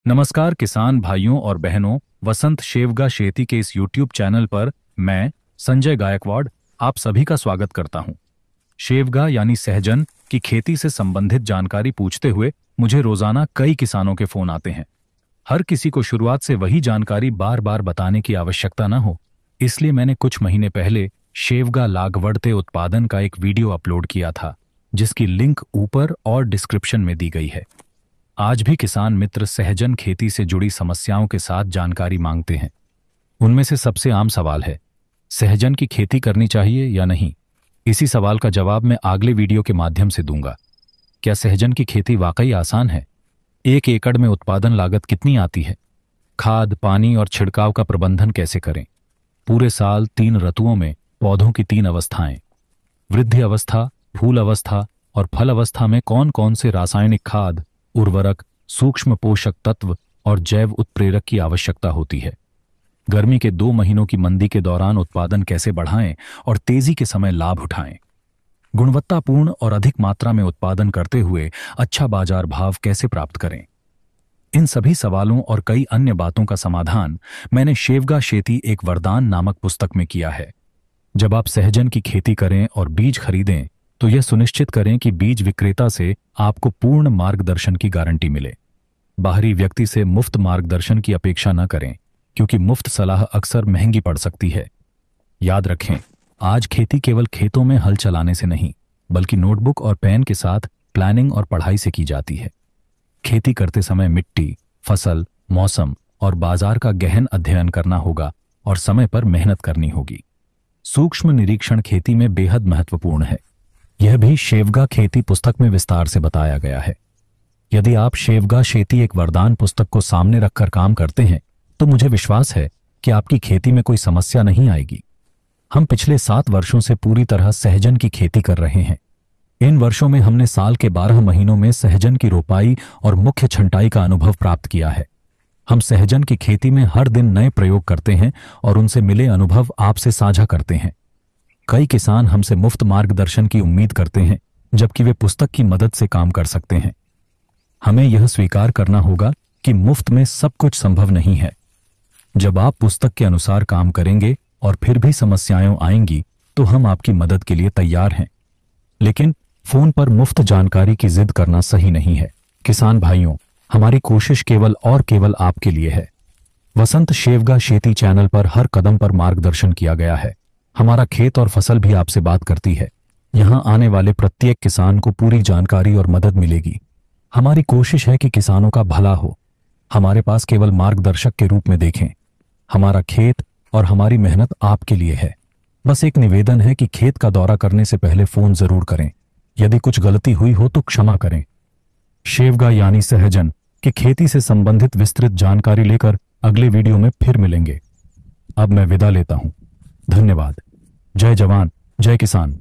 नमस्कार किसान भाइयों और बहनों। वसंत शेवगा शेती के इस YouTube चैनल पर मैं संजय गायकवाड़ आप सभी का स्वागत करता हूं। शेवगा यानी सहजन की खेती से संबंधित जानकारी पूछते हुए मुझे रोजाना कई किसानों के फोन आते हैं। हर किसी को शुरुआत से वही जानकारी बार बार बताने की आवश्यकता न हो, इसलिए मैंने कुछ महीने पहले शेवगा लागवडते उत्पादन का एक वीडियो अपलोड किया था, जिसकी लिंक ऊपर और डिस्क्रिप्शन में दी गई है। आज भी किसान मित्र सहजन खेती से जुड़ी समस्याओं के साथ जानकारी मांगते हैं। उनमें से सबसे आम सवाल है, सहजन की खेती करनी चाहिए या नहीं। इसी सवाल का जवाब मैं अगले वीडियो के माध्यम से दूंगा। क्या सहजन की खेती वाकई आसान है? 1 एकड़ में उत्पादन लागत कितनी आती है? खाद, पानी और छिड़काव का प्रबंधन कैसे करें? पूरे साल 3 ऋतुओं में पौधों की 3 अवस्थाएं, वृद्धि अवस्था, फूल अवस्था और फल अवस्था में कौन कौन से रासायनिक खाद, उर्वरक, सूक्ष्म पोषक तत्व और जैव उत्प्रेरक की आवश्यकता होती है। गर्मी के 2 महीनों की मंदी के दौरान उत्पादन कैसे बढ़ाएं और तेजी के समय लाभ उठाएं। गुणवत्तापूर्ण और अधिक मात्रा में उत्पादन करते हुए अच्छा बाजार भाव कैसे प्राप्त करें। इन सभी सवालों और कई अन्य बातों का समाधान मैंने शेवगा शेती एक वरदान नामक पुस्तक में किया है। जब आप सहजन की खेती करें और बीज खरीदें तो यह सुनिश्चित करें कि बीज विक्रेता से आपको पूर्ण मार्गदर्शन की गारंटी मिले। बाहरी व्यक्ति से मुफ्त मार्गदर्शन की अपेक्षा न करें, क्योंकि मुफ्त सलाह अक्सर महंगी पड़ सकती है। याद रखें, आज खेती केवल खेतों में हल चलाने से नहीं, बल्कि नोटबुक और पेन के साथ प्लानिंग और पढ़ाई से की जाती है। खेती करते समय मिट्टी, फसल, मौसम और बाजार का गहन अध्ययन करना होगा और समय पर मेहनत करनी होगी। सूक्ष्म निरीक्षण खेती में बेहद महत्वपूर्ण है। यह भी शेवगा खेती पुस्तक में विस्तार से बताया गया है। यदि आप शेवगा शेती एक वरदान पुस्तक को सामने रखकर काम करते हैं तो मुझे विश्वास है कि आपकी खेती में कोई समस्या नहीं आएगी। हम पिछले 7 वर्षों से पूरी तरह सहजन की खेती कर रहे हैं। इन वर्षों में हमने साल के 12 महीनों में सहजन की रोपाई और मुख्य छंटाई का अनुभव प्राप्त किया है। हम सहजन की खेती में हर दिन नए प्रयोग करते हैं और उनसे मिले अनुभव आपसे साझा करते हैं। कई किसान हमसे मुफ्त मार्गदर्शन की उम्मीद करते हैं, जबकि वे पुस्तक की मदद से काम कर सकते हैं। हमें यह स्वीकार करना होगा कि मुफ्त में सब कुछ संभव नहीं है। जब आप पुस्तक के अनुसार काम करेंगे और फिर भी समस्याएं आएंगी तो हम आपकी मदद के लिए तैयार हैं। लेकिन फोन पर मुफ्त जानकारी की जिद करना सही नहीं है। किसान भाइयों, हमारी कोशिश केवल और केवल आपके लिए है। वसंत शेवगा शेती चैनल पर हर कदम पर मार्गदर्शन किया गया है। हमारा खेत और फसल भी आपसे बात करती है। यहां आने वाले प्रत्येक किसान को पूरी जानकारी और मदद मिलेगी। हमारी कोशिश है कि किसानों का भला हो। हमारे पास केवल मार्गदर्शक के रूप में देखें। हमारा खेत और हमारी मेहनत आपके लिए है। बस एक निवेदन है कि खेत का दौरा करने से पहले फोन जरूर करें। यदि कुछ गलती हुई हो तो क्षमा करें। शेवगा यानी सहजन की खेती से संबंधित विस्तृत जानकारी लेकर अगले वीडियो में फिर मिलेंगे। अब मैं विदा लेता हूं। धन्यवाद। जय जवान, जय किसान।